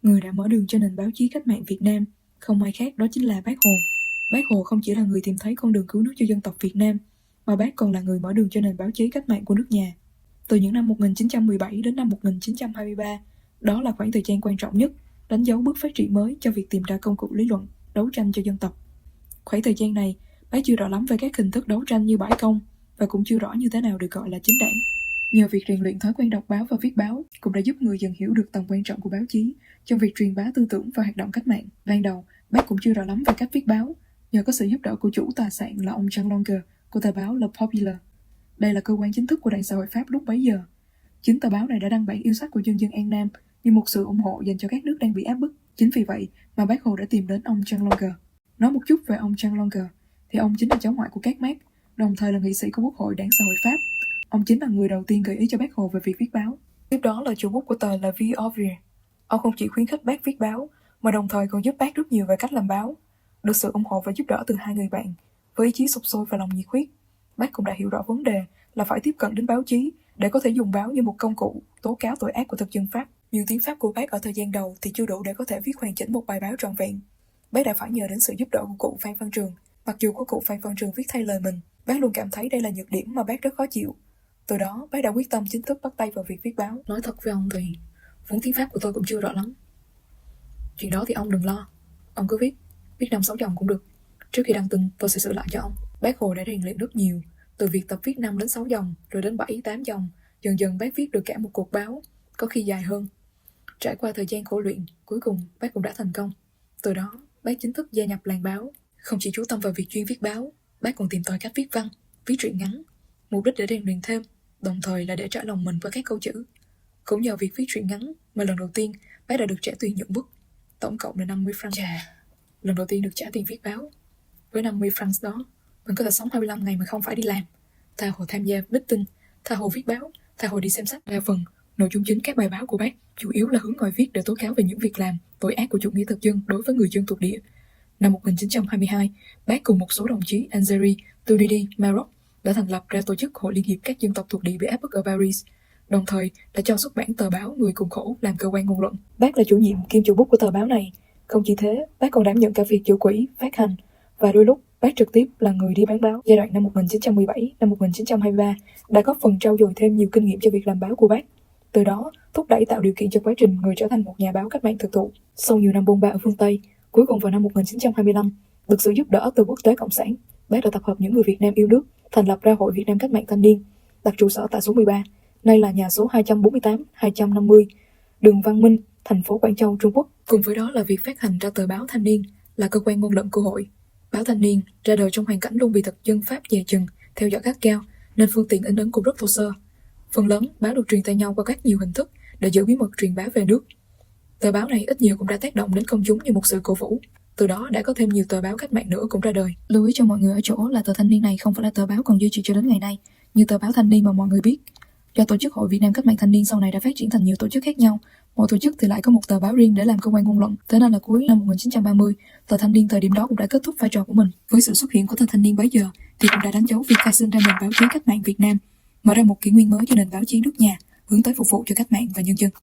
Người đã mở đường cho nền báo chí cách mạng Việt Nam không ai khác đó chính là Bác Hồ. Bác Hồ không chỉ là người tìm thấy con đường cứu nước cho dân tộc Việt Nam, mà Bác còn là người mở đường cho nền báo chí cách mạng của nước nhà. Từ những năm 1917 đến năm 1923, đó là khoảng thời gian quan trọng nhất, đánh dấu bước phát triển mới cho việc tìm ra công cụ lý luận, đấu tranh cho dân tộc. Khoảng thời gian này, Bác chưa rõ lắm về các hình thức đấu tranh như bãi công, và cũng chưa rõ như thế nào được gọi là chính đảng. Nhờ việc rèn luyện thói quen đọc báo và viết báo cũng đã giúp người dần hiểu được tầm quan trọng của báo chí trong việc truyền bá tư tưởng và hoạt động cách mạng. Ban đầu, Bác cũng chưa rõ lắm về cách viết báo, nhờ có sự giúp đỡ của chủ tòa soạn là ông Jean Longueur của tờ báo Le Populaire. Đây là cơ quan chính thức của Đảng Xã hội Pháp lúc bấy giờ. Chính tờ báo này đã đăng bản yêu sách của nhân dân An Nam như một sự ủng hộ dành cho các nước đang bị áp bức. Chính vì vậy mà Bác Hồ đã tìm đến ông Jean Longueur. Nói một chút về ông Jean Longueur, thì ông chính là cháu ngoại của các Marx, đồng thời là nghị sĩ của Quốc hội Đảng Xã hội Pháp. Ông chính là người đầu tiên gợi ý cho Bác Hồ về việc viết báo. Tiếp đó là chủ bút của tờ La Vie Ouvrière. Ông không chỉ khuyến khích Bác viết báo, mà đồng thời còn giúp Bác rất nhiều về cách làm báo. Được sự ủng hộ và giúp đỡ từ hai người bạn, với ý chí sục sôi và lòng nhiệt huyết, Bác cũng đã hiểu rõ vấn đề là phải tiếp cận đến báo chí để có thể dùng báo như một công cụ tố cáo tội ác của thực dân Pháp. Nhưng tiếng Pháp của Bác ở thời gian đầu thì chưa đủ để có thể viết hoàn chỉnh một bài báo trọn vẹn. Bác đã phải nhờ đến sự giúp đỡ của cụ Phan Văn Trường. Mặc dù có cụ Phan Văn Trường viết thay lời mình, Bác luôn cảm thấy đây là nhược điểm mà Bác rất khó chịu. Từ đó, Bác đã quyết tâm chính thức bắt tay vào việc viết báo. Nói thật với ông thì vốn tiếng Pháp của tôi cũng chưa rõ lắm. Chuyện đó thì ông đừng lo. Ông cứ viết 5-6 dòng cũng được. Trước khi đăng tin, tôi sẽ sửa lại cho ông. Bác Hồ đã rèn luyện rất nhiều, từ việc tập viết 5 đến 6 dòng, rồi đến 7-8 dòng. Dần dần bác viết được cả một cuộc báo, có khi dài hơn. Trải qua thời gian khổ luyện, cuối cùng bác cũng đã thành công. Từ đó, bác chính thức gia nhập làng báo. Không chỉ chú tâm vào việc chuyên viết báo, bác còn tìm tòi cách viết văn, viết truyện ngắn. Mục đích để rèn luyện thêm, đồng thời là để trả lòng mình qua các câu chữ. Cũng nhờ việc viết truyện ngắn mà lần đầu tiên bác đã được trả tiền nhuận bút, tổng cộng là 50 francs. Lần đầu tiên được trả tiền viết báo. Với 50 francs đó, mình có thể sống 25 ngày mà không phải đi làm. Tha hồ tham gia meeting, tha hồ viết báo, tha hồ đi xem sách. Đa phần, nội dung chính các bài báo của bác chủ yếu là hướng ngòi viết để tố cáo về những việc làm, tội ác của chủ nghĩa thực dân đối với người dân thuộc địa. Năm 1922, bác cùng một số đồng chí Algerie, Tunisia, Maroc đã thành lập ra tổ chức Hội Liên hiệp các dân tộc thuộc địa bị áp bức ở Paris, đồng thời đã cho xuất bản tờ báo Người Cùng Khổ làm cơ quan ngôn luận. Bác là chủ nhiệm kiêm chủ bút của tờ báo này. Không chỉ thế, bác còn đảm nhận cả việc chủ quỹ, phát hành, và đôi lúc bác trực tiếp là người đi bán báo. Giai đoạn năm 1917, năm 1923 đã góp phần trau dồi thêm nhiều kinh nghiệm cho việc làm báo của bác. Từ đó, thúc đẩy tạo điều kiện cho quá trình người trở thành một nhà báo cách mạng thực thụ. Sau nhiều năm bôn ba ở phương Tây, cuối cùng vào năm 1925, được sự giúp đỡ từ quốc tế cộng sản, bác đã tập hợp những người Việt Nam yêu nước, thành lập ra Hội Việt Nam Cách mạng Thanh niên, đặt trụ sở tại số 13, nay là nhà số 248, 250, đường Văn Minh, thành phố Quảng Châu, Trung Quốc. Cùng với đó là việc phát hành ra tờ báo Thanh niên, là cơ quan ngôn luận của hội. Báo Thanh niên ra đời trong hoàn cảnh luôn bị thực dân Pháp dè chừng, theo dõi gắt gao, nên phương tiện in ấn cũng rất thô sơ. Phần lớn báo được truyền tay nhau qua các nhiều hình thức để giữ bí mật truyền bá về nước. Tờ báo này ít nhiều cũng đã tác động đến công chúng như một sự cổ vũ. Từ đó đã có thêm nhiều tờ báo cách mạng nữa cũng ra đời. Lưu ý cho mọi người ở chỗ là tờ Thanh niên này không phải là tờ báo còn duy trì cho đến ngày nay như tờ báo Thanh niên mà mọi người biết. Do tổ chức Hội Việt Nam Cách mạng Thanh niên sau này đã phát triển thành nhiều tổ chức khác nhau, mỗi tổ chức thì lại có một tờ báo riêng để làm cơ quan ngôn luận. Thế nên là cuối năm 1930, tờ Thanh niên thời điểm đó cũng đã kết thúc vai trò của mình. Với sự xuất hiện của tờ Thanh niên bấy giờ thì cũng đã đánh dấu việc khai sinh ra nền báo chí cách mạng Việt Nam, mở ra một kỷ nguyên mới cho nền báo chí nước nhà, hướng tới phục vụ cho cách mạng và nhân dân.